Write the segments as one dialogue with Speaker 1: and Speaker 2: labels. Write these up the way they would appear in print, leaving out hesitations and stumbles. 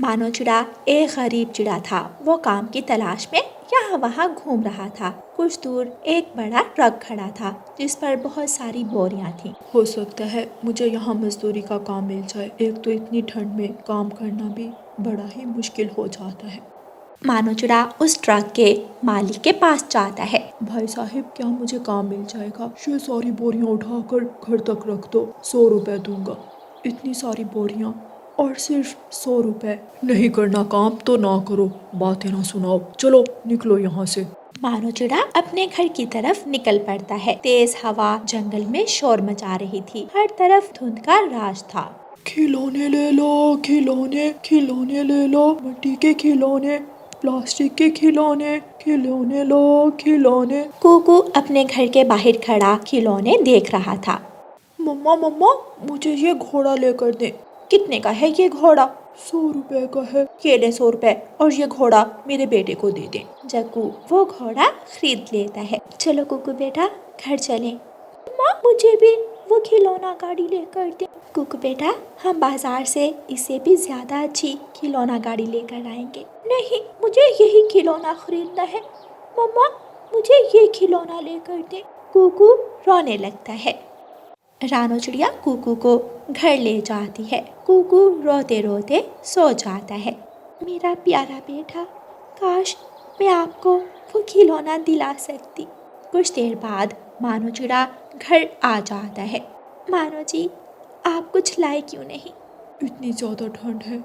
Speaker 1: मानो चिड़ा एक गरीब चिड़ा था। वो काम की तलाश में यहाँ वहाँ घूम रहा था। कुछ दूर एक बड़ा ट्रक खड़ा था जिस पर बहुत सारी बोरियां थीं।
Speaker 2: हो सकता है मुझे यहाँ मजदूरी का काम मिल जाए। एक तो इतनी ठंड में काम करना भी बड़ा ही मुश्किल हो जाता है।
Speaker 1: मानो चिड़ा उस ट्रक के मालिक के पास जाता है।
Speaker 2: भाई साहब, क्या मुझे काम मिल जाएगा? ये सारी बोरियां उठाकर घर तक रख दो, 100 रुपए दूंगा। इतनी सारी बोरियां और सिर्फ 100 रुपए। नहीं करना काम तो ना करो, बातें ना सुनाओ, चलो निकलो यहाँ से।
Speaker 1: मानो चिड़ा अपने घर की तरफ निकल पड़ता है। तेज हवा जंगल में शोर मचा रही थी। हर तरफ धुंध का राज था।
Speaker 2: खिलौने ले लो, खिलौने खिलौने ले लो, मिट्टी के खिलौने, प्लास्टिक के खिलौने, खिलौने लो खिलौने।
Speaker 1: कुकू अपने घर के बाहर खड़ा खिलौने देख रहा था।
Speaker 2: मम्मा मम्मा, मुझे ये घोड़ा लेकर दे।
Speaker 1: कितने का है ये घोड़ा?
Speaker 2: 100 रुपए का है।
Speaker 1: ये ले 100 रुपए और ये घोड़ा मेरे बेटे को दे दे। जग्गू वो घोड़ा खरीद लेता है। चलो कुकू बेटा घर चलें। माँ मुझे भी वो खिलौना गाड़ी लेकर दे। कुकू बेटा हम बाजार से इससे भी ज्यादा अच्छी खिलौना गाड़ी लेकर आएंगे। नहीं मुझे यही खिलौना खरीदना है। मम्मा मुझे ये खिलौना लेकर दे। कुकू रोने लगता है। रानो चिड़िया कुकू को घर ले जाती है। कुकू रोते रोते सो जाता है। मेरा प्यारा बेटा, काश मैं आपको वो खिलौना दिला सकती। कुछ देर बाद मानो चिड़ा घर आ जाता है। मानो जी आप कुछ लाए क्यों नहीं?
Speaker 2: इतनी ज़्यादा ठंड है,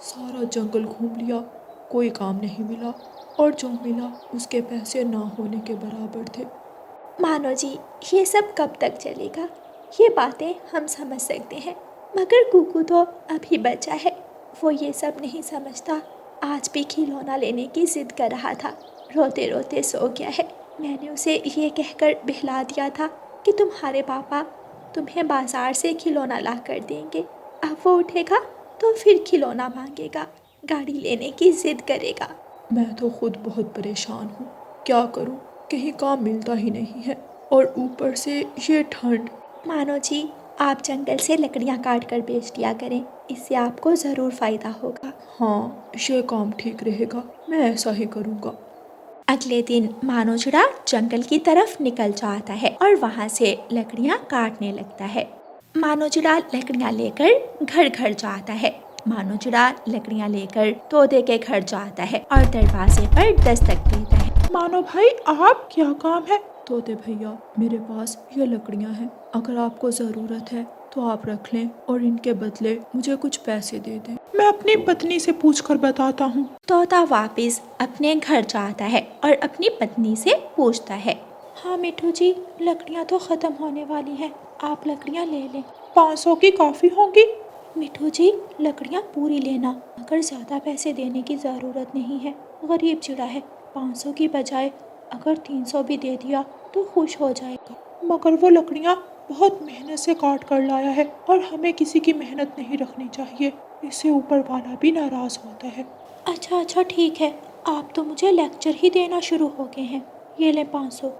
Speaker 2: सारा जंगल घूम लिया, कोई काम नहीं मिला, और जो मिला उसके पैसे ना होने के बराबर थे।
Speaker 1: मानो जी ये सब कब तक चलेगा? ये बातें हम समझ सकते हैं, मगर कुकू तो अभी बच्चा है, वो ये सब नहीं समझता। आज भी खिलौना लेने की जिद कर रहा था, रोते रोते सो गया है। मैंने उसे ये कहकर बहला दिया था कि तुम्हारे पापा तुम्हें बाजार से खिलौना ला कर देंगे। अब वो उठेगा तो फिर खिलौना मांगेगा, गाड़ी लेने की जिद करेगा।
Speaker 2: मैं तो खुद बहुत परेशान हूँ, क्या करूँ? कहीं काम मिलता ही नहीं है, और ऊपर से ये ठंड।
Speaker 1: मानो जी आप जंगल से लकड़ियाँ काट कर बेच दिया करें, इससे आपको ज़रूर फ़ायदा होगा।
Speaker 2: हाँ, ये काम ठीक रहेगा, मैं ऐसा ही करूँगा।
Speaker 1: अगले दिन मानो चिड़ा जंगल की तरफ निकल जाता है और वहाँ से लकड़ियाँ काटने लगता है। मानो चिड़ा लकड़ियाँ लेकर घर घर जाता है। मानो चिड़ा लकड़ियाँ लेकर तोते के घर जाता है और दरवाजे पर दस्तक देता है।
Speaker 2: मानो भाई, आप क्या काम है? तोते भैया, मेरे पास ये लकड़ियाँ हैं, अगर आपको ज़रूरत है तो आप रख लें और इनके बदले मुझे कुछ पैसे दे दें। मैं अपनी पत्नी से पूछकर बताता हूँ।
Speaker 1: तोता वापस अपने घर जाता है और अपनी पत्नी से पूछता है। हाँ मिठू जी, लकड़ियाँ तो ख़त्म होने वाली हैं, आप लकड़ियाँ ले लें।
Speaker 2: 500 की काफ़ी होंगी?
Speaker 1: मिठू जी लकड़ियाँ पूरी लेना, अगर ज़्यादा पैसे देने की ज़रूरत नहीं है, गरीब चिड़ा है। 500 की बजाय अगर 300 भी दे दिया तो खुश हो जाएगा।
Speaker 2: मगर वो लकड़ियाँ बहुत मेहनत से काट कर लाया है, और हमें किसी की मेहनत नहीं रखनी चाहिए, इससे ऊपर वाला भी नाराज़ होता है।
Speaker 1: अच्छा अच्छा ठीक है, आप तो मुझे लेक्चर ही देना शुरू हो गए हैं। ये ले 500।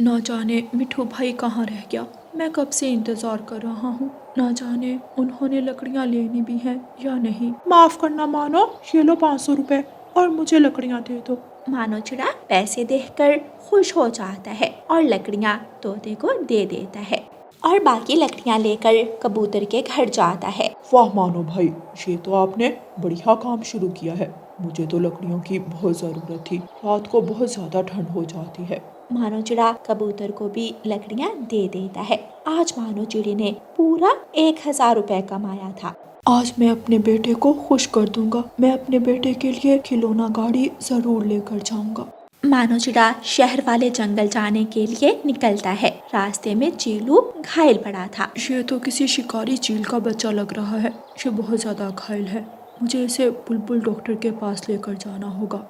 Speaker 2: ना जाने मिठू भाई कहाँ रह गया, मैं कब से इंतज़ार कर रहा हूँ। ना जाने उन्होंने लकड़ियाँ लेनी भी हैं या नहीं। माफ़ करना मानो, ये लो 500 रुपए और मुझे लकड़ियाँ दे दो।
Speaker 1: मानो चिड़ा पैसे देखकर खुश हो जाता है और लकड़ियाँ तोते को दे देता है और बाकी लकड़ियाँ लेकर कबूतर के घर जाता है।
Speaker 2: वाह मानो भाई, ये तो आपने बढ़िया काम शुरू किया है। मुझे तो लकड़ियों की बहुत ज़रूरत थी, रात को बहुत ज़्यादा ठंड हो जाती है।
Speaker 1: मानो चिड़ा कबूतर को भी लकड़ियाँ दे देता है। आज मानो चिड़ी ने पूरा 1000 रुपए कमाया था।
Speaker 2: आज मैं अपने बेटे को खुश कर दूंगा, मैं अपने बेटे के लिए खिलौना गाड़ी ज़रूर लेकर जाऊंगा।
Speaker 1: मानो चिड़ा शहर वाले जंगल जाने के लिए निकलता है। रास्ते में चीलू घायल पड़ा था।
Speaker 2: ये तो किसी शिकारी चील का बच्चा लग रहा है, ये बहुत ज़्यादा घायल है, मुझे इसे बुलबुल डॉक्टर के पास लेकर जाना होगा।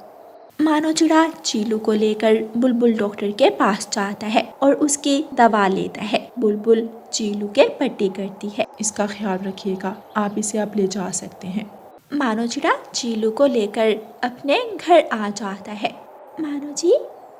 Speaker 1: मानो चिड़ा चीलू को लेकर बुलबुल डॉक्टर के पास जाता है और उसकी दवा लेता है। बुलबुल चीलू के पट्टी करती है।
Speaker 2: इसका ख्याल रखिएगा, आप इसे अब ले जा सकते हैं।
Speaker 1: मानो चिड़ा चीलू को लेकर अपने घर आ जाता है। मानो जी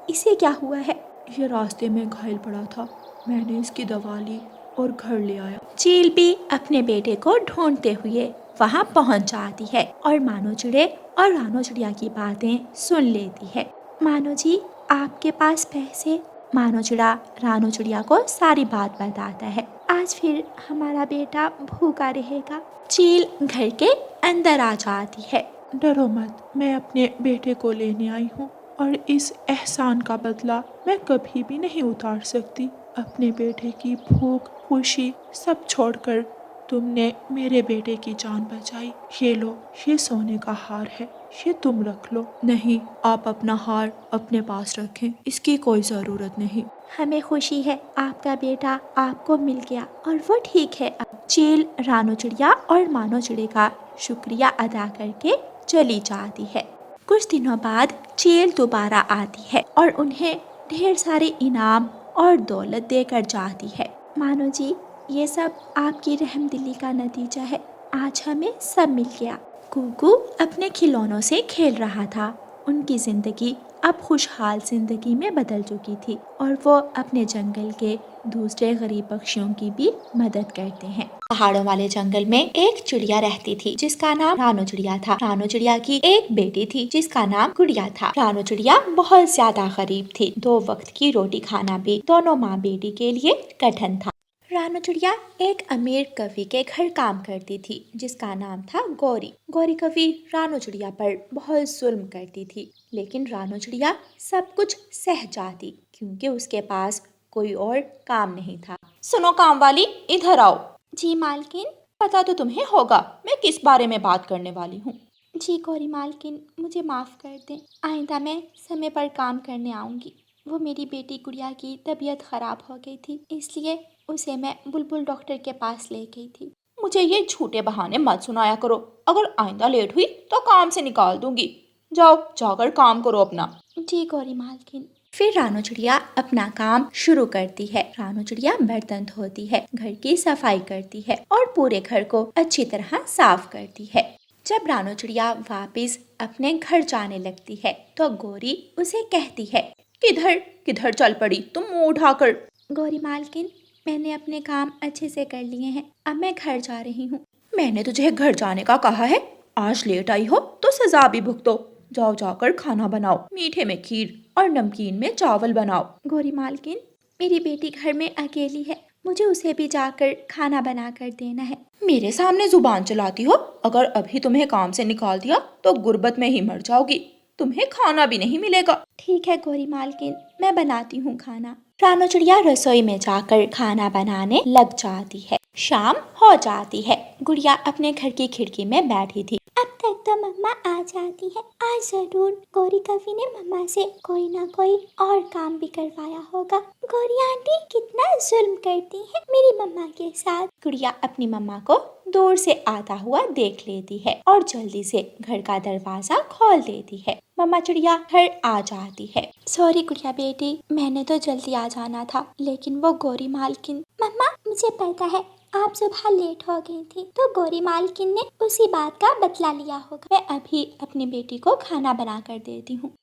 Speaker 1: इसे क्या हुआ है?
Speaker 2: ये रास्ते में घायल पड़ा था, मैंने इसकी दवा ली और घर ले आया।
Speaker 1: चील भी अपने बेटे को ढूंढते हुए वहाँ पहुँच जाती है और मानो चिड़े और रानो चिड़िया की बातें सुन लेती है। मानो जी, आपके पास पैसे? मानो चिड़ा रानो चिड़िया को सारी बात बताता है। आज फिर हमारा बेटा भूखा रहेगा। चील घर के अंदर आ जाती है।
Speaker 2: डरो मत, मैं अपने बेटे को लेने आई हूँ और इस एहसान का बदला मैं कभी भी नहीं उतार सकती। अपने बेटे की भूख, खुशी सब छोड़कर तुमने मेरे बेटे की जान बचाई। ये लो, ये सोने का हार है, ये तुम रख लो। नहीं, आप अपना हार अपने पास रखें, इसकी कोई ज़रूरत नहीं।
Speaker 1: हमें खुशी है आपका बेटा आपको मिल गया और वो ठीक है। अब चील रानो चिड़िया और मानो चिड़े का शुक्रिया अदा करके चली जाती है। कुछ दिनों बाद चील दोबारा आती है और उन्हें ढेर सारे इनाम और दौलत देकर जाती है। मानो जी, ये सब आपकी रहमदिली का नतीजा है। आज हमें सब मिल गया। कुकू अपने खिलौनों से खेल रहा था। उनकी जिंदगी अब खुशहाल जिंदगी में बदल चुकी थी और वो अपने जंगल के दूसरे गरीब पक्षियों की भी मदद करते हैं। पहाड़ों वाले जंगल में एक चिड़िया रहती थी जिसका नाम रानो चिड़िया था। रानो चिड़िया की एक बेटी थी जिसका नाम गुड़िया था। रानो चिड़िया बहुत ज्यादा गरीब थी। 2 वक्त की रोटी खाना भी दोनों माँ बेटी के लिए कठिन था। रानो चिड़िया एक अमीर कवि के घर काम करती थी जिसका नाम था गौरी। गौरी कवि रानो चिड़िया पर बहुत जुल्म करती थी, लेकिन रानो चिड़िया सब कुछ सह जाती क्योंकि उसके पास कोई और काम नहीं था। सुनो काम वाली, इधर आओ। जी मालकिन। पता तो तुम्हें होगा मैं किस बारे में बात करने वाली हूँ। जी गौरी मालकिन, मुझे माफ कर दें। आइंदा मैं समय पर काम करने आऊंगी। वो मेरी बेटी गुड़िया की तबीयत खराब हो गई थी, इसलिए उसे मैं बुलबुल डॉक्टर के पास ले गई थी। मुझे ये झूठे बहाने मत सुनाया करो। अगर आइंदा लेट हुई तो काम से निकाल दूंगी। जाओ, जाकर काम करो अपना। जी गौरी मालकिन। फिर रानो चिड़िया अपना काम शुरू करती है। रानो चिड़िया बर्तन धोती है, घर की सफाई करती है और पूरे घर को अच्छी तरह साफ करती है। जब रानो चिड़िया वापस अपने घर जाने लगती है तो गौरी उसे कहती है, किधर किधर चल पड़ी तुम मुंह उठाकर। गौरी मालकिन, मैंने अपने काम अच्छे से कर लिए हैं, अब मैं घर जा रही हूँ। मैंने तुझे घर जाने का कहा है। आज लेट आई हो तो सजा भी भुगतो। जाओ, जाकर खाना बनाओ। मीठे में खीर और नमकीन में चावल बनाओ। गौरी मालकिन, मेरी बेटी घर में अकेली है, मुझे उसे भी जाकर खाना बना कर देना है। मेरे सामने जुबान चलाती हो। अगर अभी तुम्हें काम से निकाल दिया तो गुर्बत में ही मर जाओगी। तुम्हें खाना भी नहीं मिलेगा। ठीक है गौरी मालकिन, मैं बनाती हूँ खाना। रानो चिड़िया रसोई में जाकर खाना बनाने लग जाती है। शाम हो जाती है। गुड़िया अपने घर की खिड़की में बैठी थी। अब तक तो मम्मा आ जाती है। आज जरूर गौरी कवि ने मम्मा से कोई ना कोई और काम भी करवाया होगा। गौरी आंटी कितना जुल्म करती है मेरी मम्मा के साथ। गुड़िया अपनी मम्मा को दूर से आता हुआ देख लेती है और जल्दी से घर का दरवाजा खोल देती है। मम्मा चिड़िया घर आ जाती है। सॉरी गुड़िया बेटी, मैंने तो जल्दी आ जाना था, लेकिन वो गौरी मालकिन। मम्मा, मुझे पता है आप सुबह लेट हो गई थी, तो गौरी मालकिन ने उसी बात का बदला लिया होगा। मैं अभी अपनी बेटी को खाना बना कर देती हूँ।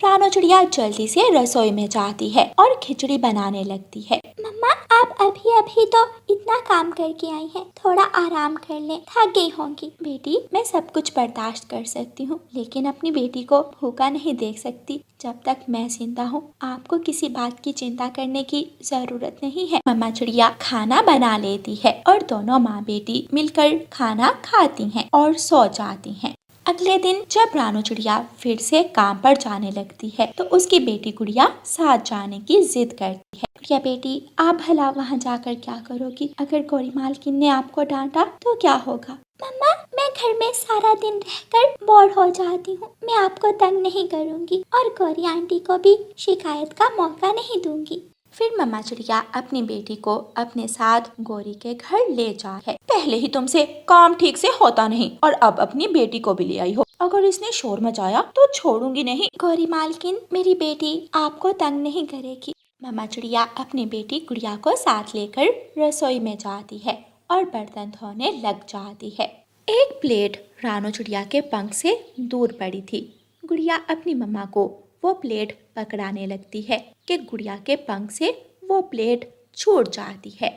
Speaker 1: रानो चिड़िया जल्दी से रसोई में जाती है और खिचड़ी बनाने लगती है। मम्मा, आप अभी अभी तो इतना काम करके आई हैं, थोड़ा आराम कर लें, थक गई होंगी। बेटी, मैं सब कुछ बर्दाश्त कर सकती हूँ, लेकिन अपनी बेटी को भूखा नहीं देख सकती जब तक मैं जिंदा हूँ। आपको किसी बात की चिंता करने की जरूरत नहीं है। मम्मा चिड़िया खाना बना लेती है और दोनों माँ बेटी मिलकर खाना खाती हैं और सो जाती हैं। अगले दिन जब रानो चिड़िया फिर से काम पर जाने लगती है तो उसकी बेटी गुड़िया साथ जाने की जिद करती है। गुड़िया बेटी, आप भला वहाँ जाकर क्या करोगी? अगर गौरी मालकिन ने आपको डांटा तो क्या होगा? मम्मा, मैं घर में सारा दिन रहकर बोर हो जाती हूँ, मैं आपको तंग नहीं करूँगी और गौरी आंटी को भी शिकायत का मौका नहीं दूंगी। फिर मम्मा चिड़िया अपनी बेटी को अपने साथ गौरी के घर ले जा है। पहले ही तुमसे काम ठीक से होता नहीं और अब अपनी बेटी को भी ले आई हो। अगर इसने शोर मचाया तो छोड़ूंगी नहीं। गौरी मालकिन, मेरी बेटी आपको तंग नहीं करेगी। मम्मा चिड़िया अपनी बेटी गुड़िया को साथ लेकर रसोई में जाती है और बर्तन धोने लग जाती है। एक प्लेट रानो चिड़िया के पंख से दूर पड़ी थी। गुड़िया अपनी मम्मा को वो प्लेट पकड़ाने लगती है कि गुड़िया के पंख से वो प्लेट छूट जाती है।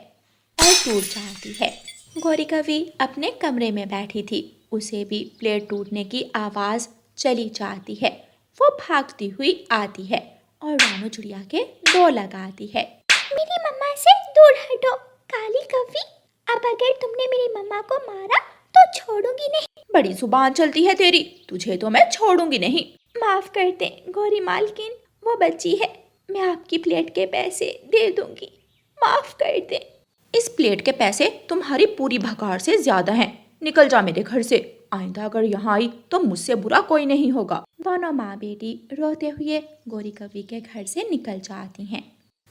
Speaker 1: टूट जाती है। गौरी कवि अपने कमरे में बैठी थी, उसे भी प्लेट टूटने की आवाज चली जाती है। वो भागती हुई आती है और रानू चिड़िया के दो लगाती है। मेरी मम्मा से दूर हटो काली कवि, अब अगर तुमने मेरी मम्मा को मारा तो छोड़ूंगी नहीं। बड़ी जुबान चलती है तेरी, तुझे तो मैं छोड़ूंगी नहीं। माफ कर दे गौरी मालकिन, वो बच्ची है, मैं आपकी प्लेट के पैसे दे दूंगी, माफ कर दे। इस प्लेट के पैसे तुम्हारी पूरी भकार से ज्यादा हैं, निकल जा मेरे घर से। आइंदा अगर यहाँ आई तो मुझसे बुरा कोई नहीं होगा। दोनों माँ बेटी रोते हुए गौरी कवि के घर से निकल जाती हैं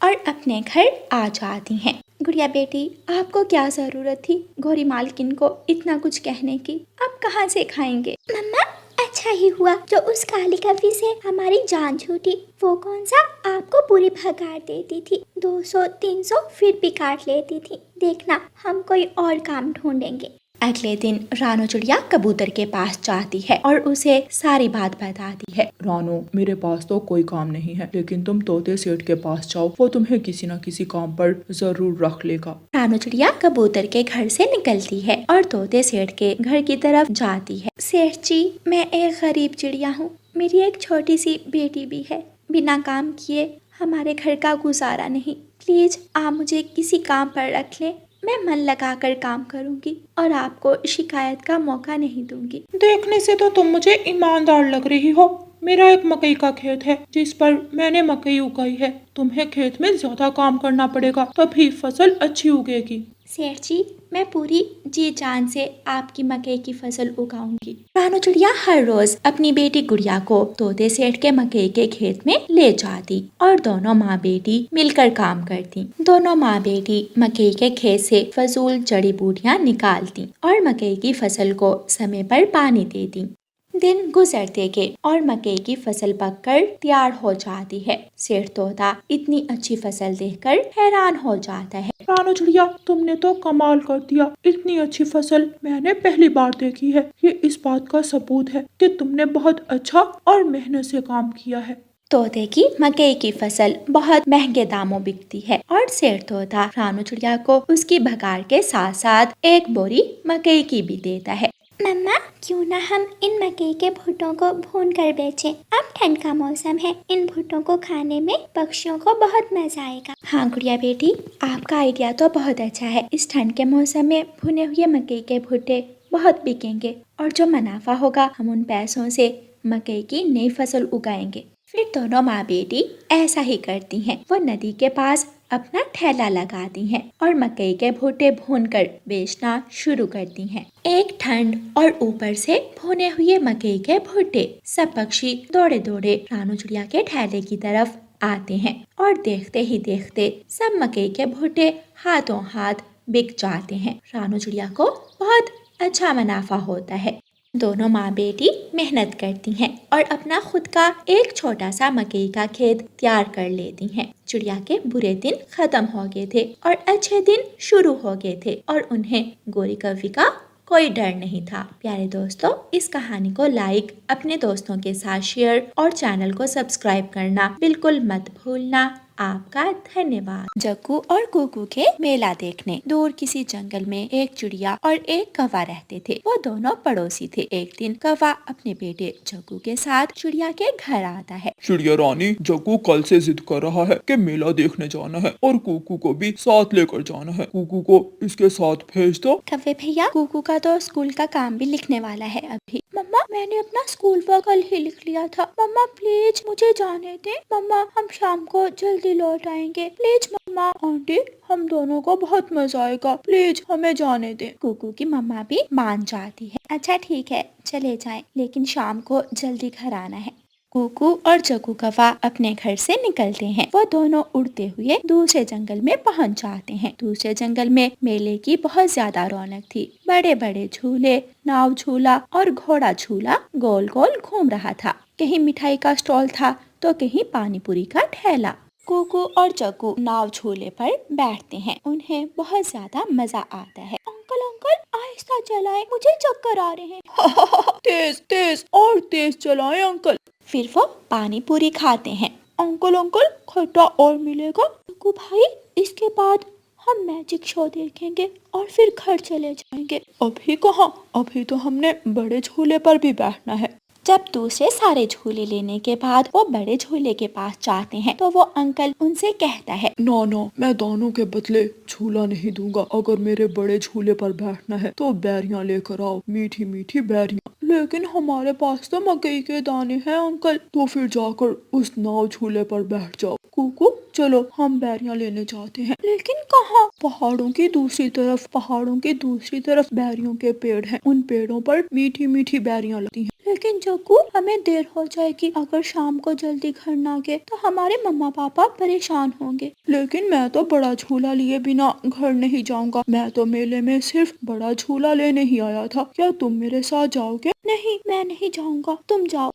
Speaker 1: और अपने घर आ जाती हैं। गुड़िया बेटी, आपको क्या जरूरत थी गौरी मालकिन को इतना कुछ कहने की, आप कहाँ से खाएंगे? मम्मा, अच्छा ही हुआ जो उस काली कवि से हमारी जान छूटी। वो कौन सा आपको पूरी भगाड़ देती थी, 200-300 फिर भी काट लेती थी। देखना हम कोई और काम ढूंढेंगे। अगले दिन रानू चिड़िया कबूतर के पास जाती है और उसे सारी बात बताती है।
Speaker 2: रानू, मेरे पास तो कोई काम नहीं है, लेकिन तुम तोते सेठ के पास जाओ, वो तुम्हें किसी न किसी काम पर जरूर रख लेगा।
Speaker 1: रानू चिड़िया कबूतर के घर से निकलती है और तोते सेठ के घर की तरफ जाती है। सेठ जी, मैं एक गरीब चिड़िया हूँ, मेरी एक छोटी सी बेटी भी है, बिना काम किए हमारे घर का गुजारा नहीं। प्लीज आप मुझे किसी काम पर रख लें, मैं मन लगाकर काम करूंगी और आपको शिकायत का मौका नहीं दूंगी।
Speaker 2: देखने से तो तुम मुझे ईमानदार लग रही हो। मेरा एक मकई का खेत है जिस पर मैंने मकई उगाई है। तुम्हें खेत में ज्यादा काम करना पड़ेगा, तभी फसल अच्छी उगेगी।
Speaker 1: सेठ जी, मैं पूरी जी जान से आपकी मकई की फसल उगाऊंगी। रानू चिड़िया हर रोज अपनी बेटी गुड़िया को तोते सेठ के मकई के खेत में ले जाती और दोनों माँ बेटी मिलकर काम करती। दोनों माँ बेटी मकई के खेत से फजूल जड़ी बूटियाँ निकालती और मकई की फसल को समय पर पानी देती। दिन गुजरते गए और मकई की फसल पककर तैयार हो जाती है। सेठ तोता इतनी अच्छी फसल देखकर हैरान हो जाता है।
Speaker 2: रानू चिड़िया, तुमने तो कमाल कर दिया, इतनी अच्छी फसल मैंने पहली बार देखी है। ये इस बात का सबूत है कि तुमने बहुत अच्छा और मेहनत से काम किया है।
Speaker 1: तोते की मकई की फसल बहुत महंगे दामों बिकती है और सेठ तोता रानू चिड़िया को उसकी भगाड़ के साथ साथ एक बोरी मकई की भी देता है। मम्मा, क्यों ना हम इन मकई के भुट्टों को भून कर बेचें? अब ठंड का मौसम है, इन भुट्टों को खाने में पक्षियों को बहुत मजा आएगा। हाँ गुड़िया बेटी, आपका आइडिया तो बहुत अच्छा है। इस ठंड के मौसम में भुने हुए मकई के भुट्टे बहुत बिकेंगे और जो मुनाफा होगा हम उन पैसों से मकई की नई फसल उगाएंगे। फिर दोनों माँ बेटी ऐसा ही करती हैं। वो नदी के पास अपना ठेला लगाती हैं और मकई के भुट्टे भूनकर बेचना शुरू करती हैं। एक ठंड और ऊपर से भुने हुए मकई के भुट्टे। सब पक्षी दौड़े दौड़े रानू चिड़िया के ठेले की तरफ आते हैं और देखते ही देखते सब मकई के भुट्टे हाथों हाथ बिक जाते हैं। रानू चिड़िया को बहुत अच्छा मुनाफा होता है। दोनों माँ बेटी मेहनत करती हैं और अपना खुद का एक छोटा सा मकई का खेत तैयार कर लेती हैं। चिड़िया के बुरे दिन खत्म हो गए थे और अच्छे दिन शुरू हो गए थे और उन्हें गौरी कवि का कोई डर नहीं था। प्यारे दोस्तों, इस कहानी को लाइक, अपने दोस्तों के साथ शेयर और चैनल को सब्सक्राइब करना बिल्कुल मत भूलना। आपका धन्यवाद। जग्गू और कुकू के मेला देखने। दूर किसी जंगल में एक चिड़िया और एक कौवा रहते थे। वो दोनों पड़ोसी थे। एक दिन कौवा अपने बेटे जग्गू के साथ चिड़िया के घर आता है।
Speaker 3: चिड़िया रानी, जग्गू कल से जिद कर रहा है कि मेला देखने जाना है और कुकू को भी साथ लेकर जाना है। कुकू को इसके साथ भेज दो।
Speaker 1: कौवे भैया, कुकू का तो स्कूल का काम भी लिखने वाला है अभी। मम्मा, मैंने अपना स्कूल वर्क कल ही लिख लिया था। मम्मा प्लीज मुझे जाने दे। मम्मा, हम शाम को जल्दी लौट आएंगे। Please mamma.
Speaker 2: आंटी, हम दोनों को बहुत मजा आएगा, प्लीज हमें जाने दे।
Speaker 1: कुकू की मम्मा भी मान जाती है। अच्छा ठीक है, चले जाएं, लेकिन शाम को जल्दी घर आना है। कुकू और जग्गू कौवा अपने घर से निकलते हैं। वो दोनों उड़ते हुए दूसरे जंगल में पहुंच जाते हैं। दूसरे जंगल में मेले की बहुत ज्यादा रौनक थी। बड़े बड़े झूले, नाव झूला और घोड़ा झूला गोल गोल घूम रहा था। कहीं मिठाई का स्टॉल था तो कहीं पानी पूरी का ठेला। कुकू और जग्गू नाव झूले पर बैठते हैं। उन्हें बहुत ज्यादा मजा आता है। अंकल अंकल आहिस्ता चलाएं, मुझे चक्कर आ रहे हैं।
Speaker 2: तेज तेज और तेज चलाएं अंकल।
Speaker 1: फिर वो पानी पूरी खाते हैं।
Speaker 2: अंकल अंकल, खट्टा और मिलेगा?
Speaker 1: जग्गू भाई, इसके बाद हम मैजिक शो देखेंगे और फिर घर चले जाएंगे।
Speaker 2: अभी कहाँ, अभी तो हमने बड़े झूले पर भी बैठना है।
Speaker 1: जब दूसरे सारे झूले लेने के बाद वो बड़े झूले के पास जाते हैं तो वो अंकल उनसे कहता है,
Speaker 2: ना ना, मैं दानों के बदले झूला नहीं दूंगा। अगर मेरे बड़े झूले पर बैठना है तो बैरियां लेकर आओ, मीठी मीठी बैरियां। लेकिन हमारे पास तो मकई के दाने हैं अंकल। तो फिर जाकर उस नाव झूले पर बैठ जाओ। कुकू चलो, हम बैरियां लेने जाते हैं।
Speaker 1: लेकिन कहाँ?
Speaker 2: पहाड़ों की दूसरी तरफ, पहाड़ों की दूसरी तरफ बैरियों के पेड़ हैं। उन पेड़ों पर मीठी मीठी बैरियां लगती हैं।
Speaker 1: लेकिन जग्गू, हमें देर हो जाएगी। अगर शाम को जल्दी घर ना गए तो हमारे मम्मा पापा परेशान होंगे।
Speaker 2: लेकिन मैं तो बड़ा झूला लिए बिना घर नहीं जाऊंगा। मैं तो मेले में सिर्फ बड़ा झूला लेने ही आया था। क्या तुम मेरे साथ जाओगे?
Speaker 1: नहीं, मैं नहीं जाऊंगा, तुम जाओ।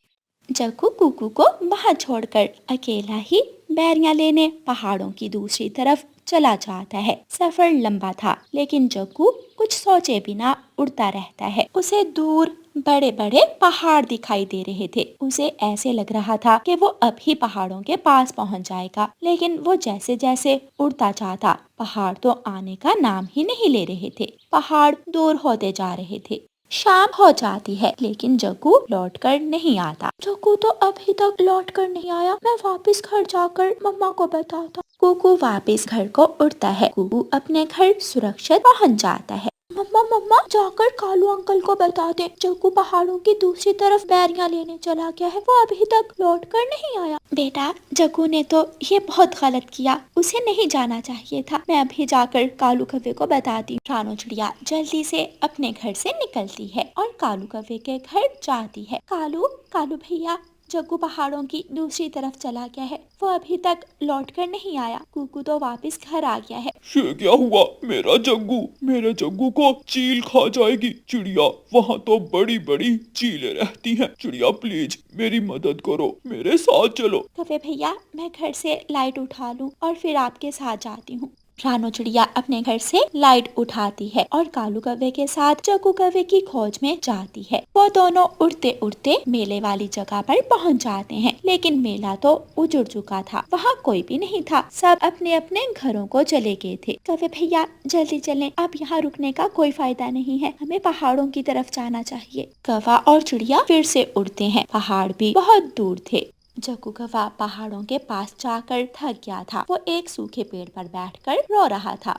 Speaker 1: जग्गू कुकू को वहाँ छोड़कर अकेला ही बैरियां लेने पहाड़ों की दूसरी तरफ चला जाता है। सफर लंबा था लेकिन जग्गू कुछ सोचे बिना उड़ता रहता है। उसे दूर बड़े बड़े पहाड़ दिखाई दे रहे थे। उसे ऐसे लग रहा था कि वो अभी पहाड़ों के पास पहुंच जाएगा। लेकिन वो जैसे जैसे उड़ता जाता, पहाड़ तो आने का नाम ही नहीं ले रहे थे। पहाड़ दूर होते जा रहे थे। शाम हो जाती है लेकिन जग्गू लौट कर नहीं आता। जग्गू तो अभी तक लौट कर नहीं आया। मैं वापस घर जाकर मम्मा को बताता। कुकू वापस घर को उड़ता है। कुकू अपने घर सुरक्षित पहुंच जाता है। मम्मा मम्मा, जाकर कालू अंकल को बता दे जग्गू पहाड़ों की दूसरी तरफ बैरियां लेने चला गया है। वो अभी तक लौट कर नहीं आया। बेटा, जग्गू ने तो ये बहुत गलत किया। उसे नहीं जाना चाहिए था। मैं अभी जाकर कालू कव्वे को बताती हूँ। रानो चिड़िया जल्दी से अपने घर से निकलती है और कालू कव्वे के घर जाती है। कालू कालू भैया, जग्गू पहाड़ों की दूसरी तरफ चला गया है। वो अभी तक लौट कर नहीं आया। कुकू तो वापस घर आ गया है।
Speaker 3: ये क्या हुआ? मेरा जग्गू, मेरे जग्गू को चील खा जाएगी। चिड़िया, वहाँ तो बड़ी बड़ी चीलें रहती हैं। चिड़िया प्लीज मेरी मदद करो, मेरे साथ चलो।
Speaker 1: कव्वे भैया, मैं घर से लाइट उठा लूं और फिर आपके साथ जाती हूँ। रानो चिड़िया अपने घर से लाइट उठाती है और कालू कव्वे के साथ जग्गू कव्वे की खोज में जाती है। वो दोनों उड़ते उड़ते मेले वाली जगह पर पहुंच जाते हैं। लेकिन मेला तो उजड़ चुका था। वहाँ कोई भी नहीं था। सब अपने अपने घरों को चले गए थे। कव्वे भैया जल्दी चलें, अब यहाँ रुकने का कोई फायदा नहीं है। हमें पहाड़ों की तरफ जाना चाहिए। कौवा और चिड़िया फिर से उड़ते हैं। पहाड़ भी बहुत दूर थे। जग्गू कौवा पहाड़ों के पास जाकर थक गया था। वो एक सूखे पेड़ पर बैठकर रो रहा था।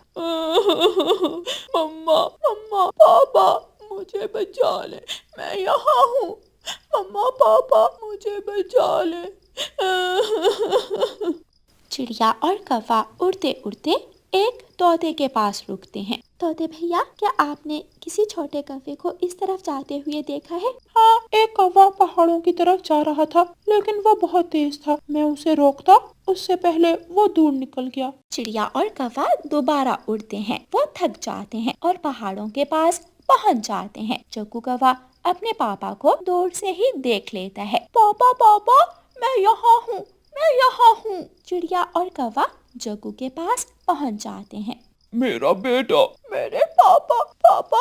Speaker 2: मम्मा मम्मा पापा, मुझे बचा ले, मैं यहाँ हूँ। मम्मा पापा, मुझे बचा ले।
Speaker 1: चिड़िया और कौवा उड़ते उड़ते एक तोते के पास रुकते हैं। तोते भैया, क्या आपने किसी छोटे कौवे को इस तरफ जाते हुए देखा है?
Speaker 2: हाँ, एक कौवा पहाड़ों की तरफ जा रहा था लेकिन वो बहुत तेज था। मैं उसे रोकता, उससे पहले वो दूर निकल गया।
Speaker 1: चिड़िया और कौवा दोबारा उड़ते हैं। वो थक जाते हैं और पहाड़ों के पास पहुंच जाते हैं। जग्गू कौवा अपने पापा को दूर से ही देख लेता है।
Speaker 2: पापा पापा, मैं यहाँ हूँ, मैं यहाँ हूँ।
Speaker 1: चिड़िया और कौवा जग्गू के पास पहुंच जाते हैं।
Speaker 3: मेरा बेटा,
Speaker 2: मेरे पापा पापा,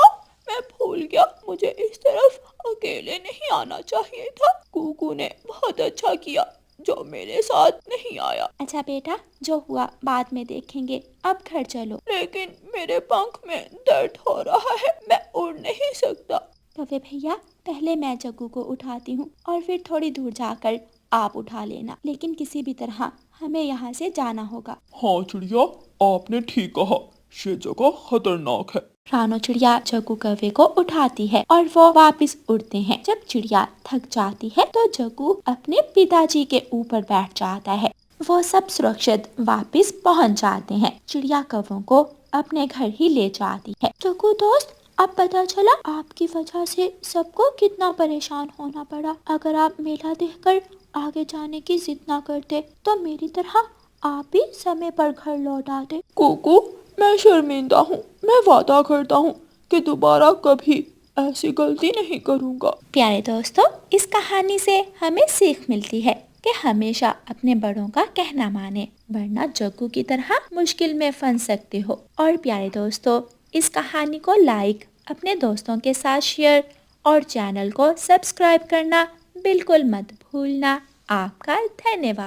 Speaker 2: मैं भूल गया, मुझे इस तरफ अकेले नहीं आना चाहिए था। कुकू ने बहुत अच्छा किया जो मेरे साथ नहीं आया।
Speaker 1: अच्छा बेटा, जो हुआ बाद में देखेंगे, अब घर चलो।
Speaker 2: लेकिन मेरे पंख में दर्द हो रहा है, मैं उड़ नहीं सकता।
Speaker 1: कौवे भैया, पहले मैं जग्गू को उठाती हूँ और फिर थोड़ी दूर जाकर आप उठा लेना। लेकिन किसी भी तरह हमें यहाँ से जाना होगा।
Speaker 3: हाँ चिड़िया, आपने ठीक कहा, ये जगह खतरनाक है।
Speaker 1: रानो चिड़िया जग्गू कौवे को उठाती है और वो वापस उड़ते हैं। जब चिड़िया थक जाती है तो जग्गू अपने पिताजी के ऊपर बैठ जाता है। वो सब सुरक्षित वापस पहुंच जाते हैं। चिड़िया कौवों को अपने घर ही ले जाती है। जग्गू दोस्त, अब पता चला आपकी वजह से सबको कितना परेशान होना पड़ा। अगर आप मेला देखकर आगे जाने की जिद ना करते तो मेरी तरह आप भी समय पर घर लौट आते।
Speaker 2: कुकू, मैं शर्मिंदा हूँ। मैं वादा करता हूँ कि दोबारा कभी ऐसी गलती नहीं करूँगा।
Speaker 1: प्यारे दोस्तों, इस कहानी से हमें सीख मिलती है कि हमेशा अपने बड़ों का कहना माने, वरना जग्गू की तरह मुश्किल में फंस सकते हो। और प्यारे दोस्तों, इस कहानी को लाइक, अपने दोस्तों के साथ शेयर और चैनल को सब्सक्राइब करना बिल्कुल मत भूलना। आपका धन्यवाद।